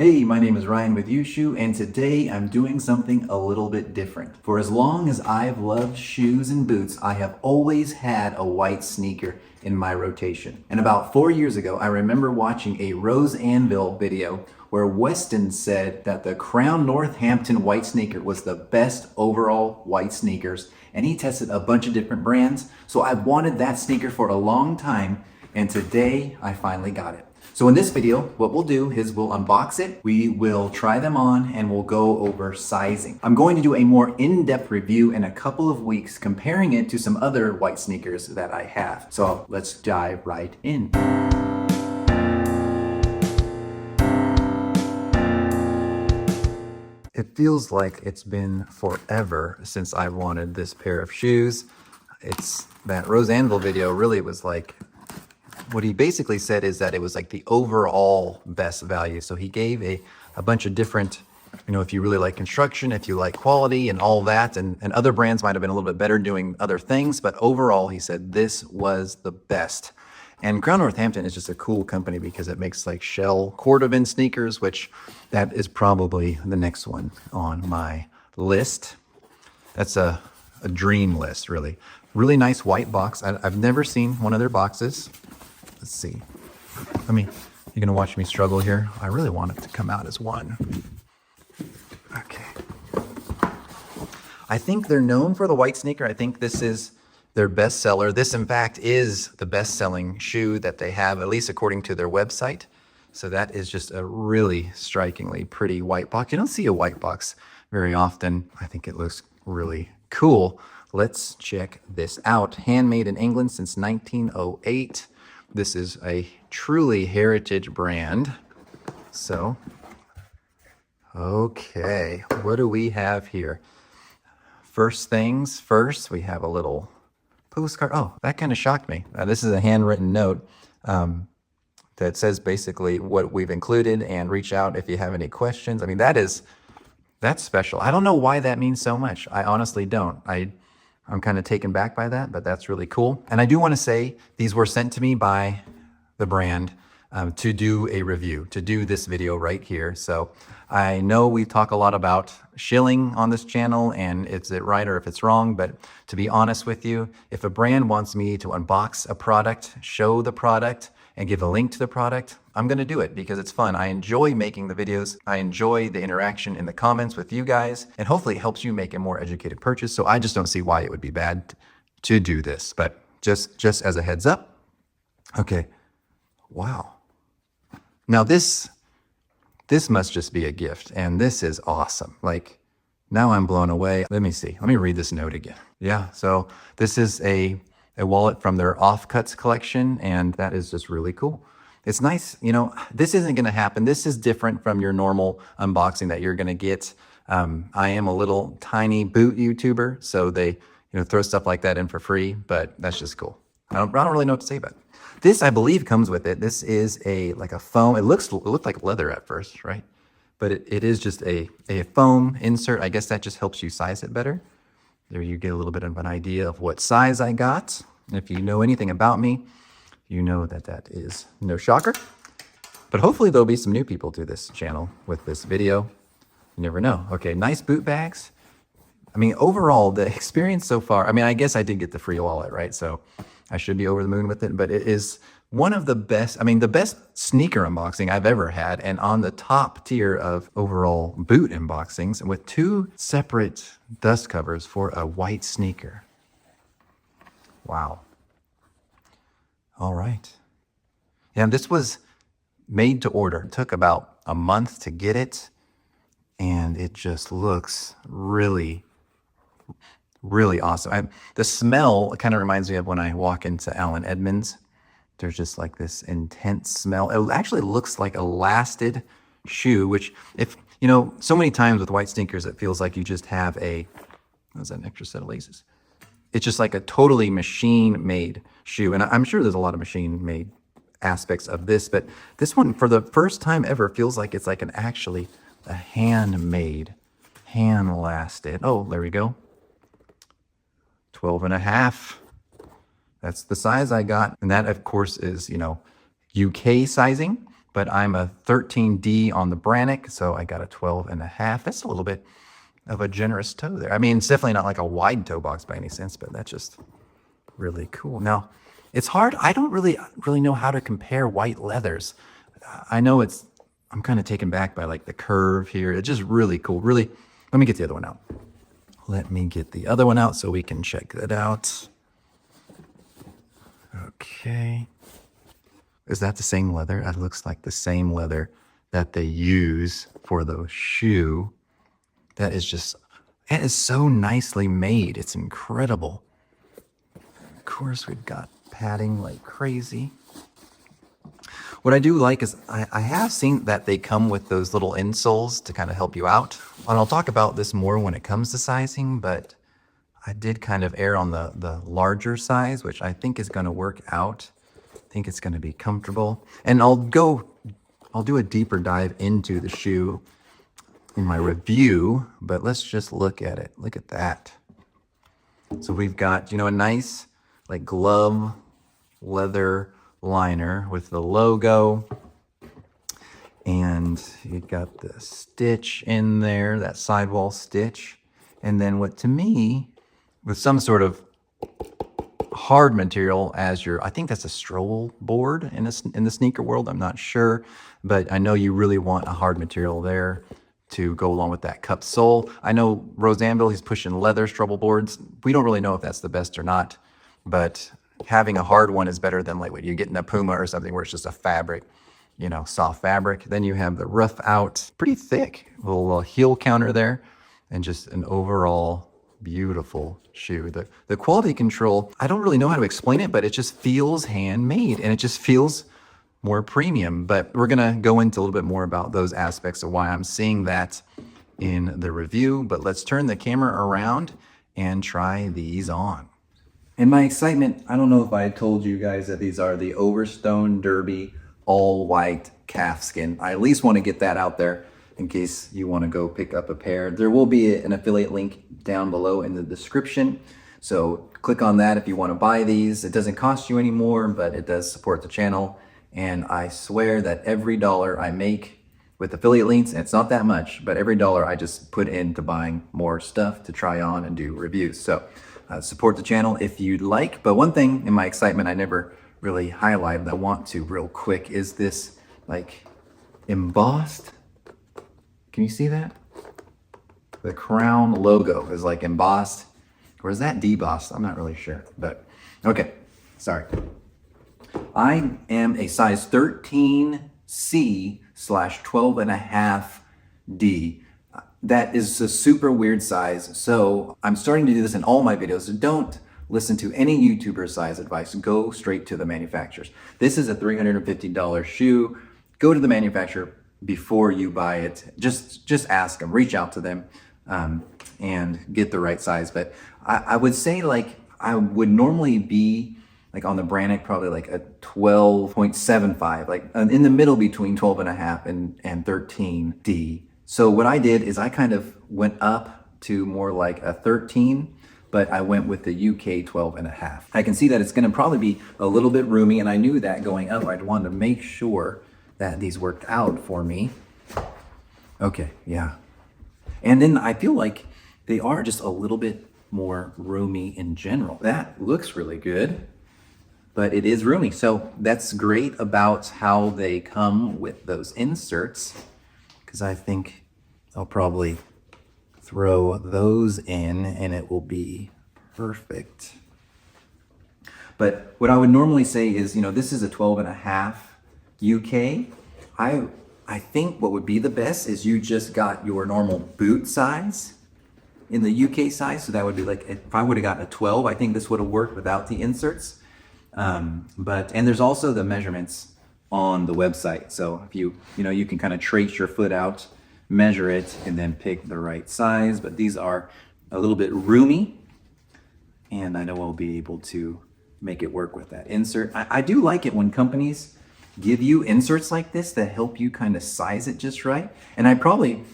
Hey, my name is Ryan with Shoe, and today I'm doing something a little bit different. For as long as I've loved shoes and boots, I have always had a white sneaker in my rotation. And about 4 years ago, I remember watching a Rose Anvil video where Weston said that the Crown Northampton white sneaker was the best overall white sneakers, and he tested a bunch of different brands. So I've wanted that sneaker for a long time, and today I finally got it. So in this video, what we'll do is we'll unbox it, we will try them on, and we'll go over sizing. I'm going to do a more in-depth review in a couple of weeks comparing it to some other white sneakers that I have. So let's dive right in. It feels like it's been forever since I wanted this pair of shoes. It's that Rose Anvil video really was like, what he basically said is that it was like the overall best value. So he gave a bunch of different, if you really like construction, if you like quality and all that, and other brands might have been a little bit better doing other things, but overall he said this was the best. And Crown Northampton is just a cool company because it makes like shell cordovan sneakers, which that is probably the next one on my list. That's a dream list, really. Really nice white box. I've never seen one of their boxes. Let's see. You're gonna watch me struggle here. I really want it to come out as one. Okay. I think they're known for the white sneaker. I think this is their best seller. This, in fact, is the best-selling shoe that they have, at least according to their website. So that is just a really strikingly pretty white box. You don't see a white box very often. I think it looks really cool. Let's check this out. Handmade in England since 1908. This is a truly heritage brand. So, okay, what do we have here? First things first, we have a little postcard. Oh, that kind of shocked me. This is a handwritten note that says basically what we've included and reach out if you have any questions. That's special. I don't know why that means so much. I honestly don't. I'm kind of taken back by that, but that's really cool. And I do want to say these were sent to me by the brand to do a review, to do this video right here. So I know we talk a lot about shilling on this channel and is it right or if it's wrong, but to be honest with you, if a brand wants me to unbox a product, show the product, and give a link to the product, I'm gonna do it because it's fun. I enjoy making the videos. I enjoy the interaction in the comments with you guys, and hopefully it helps you make a more educated purchase. So I just don't see why it would be bad to do this, but just as a heads up. Okay, wow. Now this must just be a gift, and this is awesome. Like, now I'm blown away. Let me see, let me read this note again. Yeah, so this is a wallet from their Offcuts collection, and that is just really cool. It's nice, this isn't gonna happen. This is different from your normal unboxing that you're gonna get. I am a little tiny boot YouTuber, so they throw stuff like that in for free, but that's just cool. I don't really know what to say about it. This, I believe, comes with it. This is like a foam. It looked like leather at first, right? But it is just a foam insert. I guess that just helps you size it better. There you get a little bit of an idea of what size I got. And if you know anything about me, you know that is no shocker. But hopefully there'll be some new people to this channel with this video. You never know. Okay, nice boot bags. Overall, the experience so far, I guess I did get the free wallet, right? So I should be over the moon with it, but it is one of the best, the best sneaker unboxing I've ever had, and on the top tier of overall boot unboxings with 2 separate dust covers for a white sneaker. Wow. All right. Yeah, this was made to order. It took about a month to get it, and it just looks really, really awesome. The smell kind of reminds me of when I walk into Allen Edmonds. There's just like this intense smell. It actually looks like a lasted shoe, which so many times with white sneakers, it feels like you just have what's that, an extra set of laces? It's just like a totally machine-made shoe. And I'm sure there's a lot of machine-made aspects of this, but this one, for the first time ever, feels like it's like actually a handmade, hand-lasted. Oh, there we go. 12.5. That's the size I got. And that, of course, is, UK sizing. but I'm a 13D on the Brannock, so I got a 12.5. That's a little bit of a generous toe there. I mean, it's definitely not like a wide toe box by any sense, but that's just really cool. Now, it's hard. I don't really know how to compare white leathers. I know I'm kind of taken back by like the curve here. It's just really cool. Really, let me get the other one out. Let me get the other one out so we can check that out. Okay. Is that the same leather? It looks like the same leather that they use for the shoe. That is so nicely made. It's incredible. Of course, we've got padding like crazy. What I do like is I have seen that they come with those little insoles to kind of help you out. And I'll talk about this more when it comes to sizing, but I did kind of err on the larger size, which I think is going to work out. I think it's going to be comfortable. And I'll do a deeper dive into the shoe in my review, but let's just look at it. Look at that. So we've got, a nice like glove leather liner with the logo, and you got the stitch in there, that sidewall stitch, and then what to me with some sort of hard material as I think that's a stroll board in the sneaker world. I'm not sure, but I know you really want a hard material there to go along with that cup sole. I know Rose Anvil, he's pushing leather stroll boards. We don't really know if that's the best or not, but having a hard one is better than like what you get in a Puma or something where it's just a fabric, soft fabric. Then you have the rough out, pretty thick, little heel counter there, and just an overall beautiful shoe. The quality control, I don't really know how to explain it, but it just feels handmade and it just feels more premium. But we're gonna go into a little bit more about those aspects of why I'm seeing that in the review. But let's turn the camera around and try these on. In my excitement, I don't know if I told you guys that these are the Overstone Derby all white calfskin. I at least want to get that out there in case you want to go pick up a pair. There will be an affiliate link down below in the description, so click on that if you want to buy these. It doesn't cost you any more, but it does support the channel, and I swear that every dollar I make with affiliate links, and it's not that much, but every dollar I just put into buying more stuff to try on and do reviews. So support the channel if you'd like. But one thing in my excitement I never really highlighted, I want to real quick, is this like embossed. Can you see that? The Crown logo is like embossed, or is that debossed? I'm not really sure, but okay, sorry. I am a size 13C/12.5D. That is a super weird size, so I'm starting to do this in all my videos. So don't listen to any YouTuber size advice. Go straight to the manufacturers. This is a $350 shoe. Go to the manufacturer before you buy it. Just ask them, reach out to them, and get the right size. But I would say, like, I would normally be like on the Brannock, probably like a 12.75, like in the middle between 12.5 and 13D. So what I did is I kind of went up to more like a 13, but I went with the UK 12.5. I can see that it's gonna probably be a little bit roomy, and I knew that going up. I wanted to make sure that these worked out for me. Okay, yeah. And then I feel like they are just a little bit more roomy in general. That looks really good, but it is roomy. So that's great about how they come with those inserts, because I think I'll probably throw those in and it will be perfect. But what I would normally say is, this is a 12.5 UK. I think what would be the best is you just got your normal boot size in the UK size. So that would be like, if I would have gotten a 12, I think this would have worked without the inserts. And there's also the measurements on the website. So if you can kind of trace your foot out, measure it, and then pick the right size. But these are a little bit roomy, and I know I'll be able to make it work with that insert. I do like it when companies give you inserts like this that help you kind of size it just right. And I want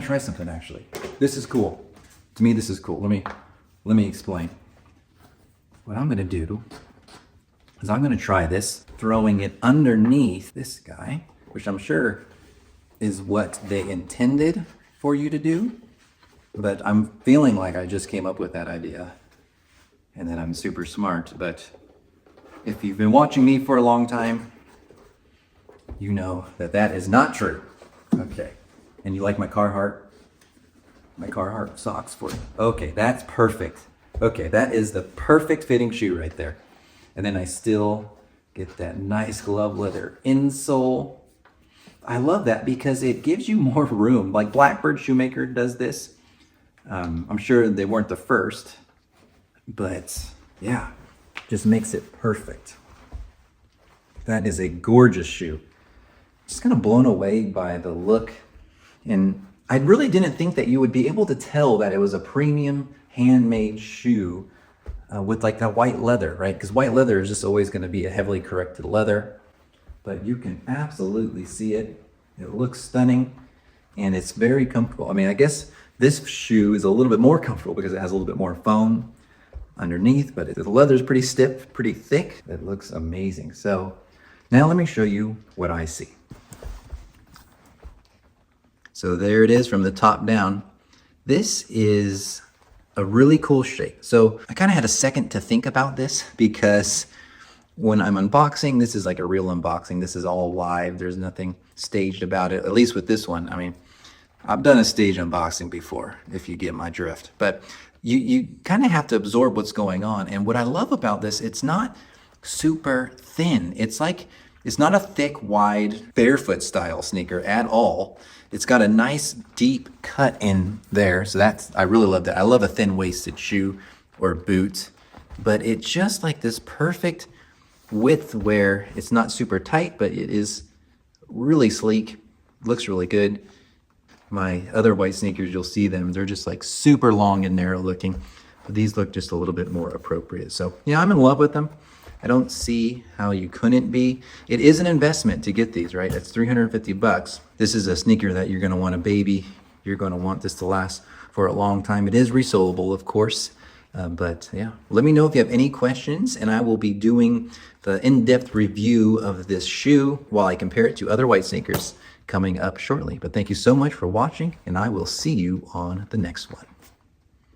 to try something actually. This is cool. To me, this is cool. Let me explain. What I'm gonna do is I'm going to try this, throwing it underneath this guy, which I'm sure is what they intended for you to do. But I'm feeling like I just came up with that idea and that I'm super smart. But if you've been watching me for a long time, you know that that is not true. Okay. And you like my Carhartt? My Carhartt socks for you. Okay, that's perfect. Okay, that is the perfect fitting shoe right there. And then I still get that nice glove leather insole. I love that because it gives you more room. Like Blackbird Shoemaker does this. I'm sure they weren't the first, but yeah, just makes it perfect. That is a gorgeous shoe. Just kind of blown away by the look. And I really didn't think that you would be able to tell that it was a premium handmade shoe with like that white leather, right? Because white leather is just always going to be a heavily corrected leather, but you can absolutely see it. It looks stunning and it's very comfortable. I mean, I guess this shoe is a little bit more comfortable because it has a little bit more foam underneath, but the leather is pretty stiff, pretty thick. It looks amazing. So now let me show you what I see. So there it is from the top down. This is a really cool shape. So I kind of had a second to think about this because when I'm unboxing, this is like a real unboxing. This is all live. There's nothing staged about it, at least with this one. I mean, I've done a stage unboxing before, if you get my drift. But you kind of have to absorb what's going on. And what I love about this, it's not super thin. It's not a thick, wide, barefoot style sneaker at all. It's got a nice deep cut in there. So I really love that. I love a thin waisted shoe or boot, but it's just like this perfect width where it's not super tight, but it is really sleek, looks really good. My other white sneakers, you'll see them, they're just like super long and narrow looking, but these look just a little bit more appropriate. So yeah, I'm in love with them. I don't see how you couldn't be. It is an investment to get these, right? It's $350. This is a sneaker that you're gonna want to baby. You're gonna want this to last for a long time. It is resolable, of course. But yeah, let me know if you have any questions, and I will be doing the in-depth review of this shoe while I compare it to other white sneakers coming up shortly. But thank you so much for watching, and I will see you on the next one.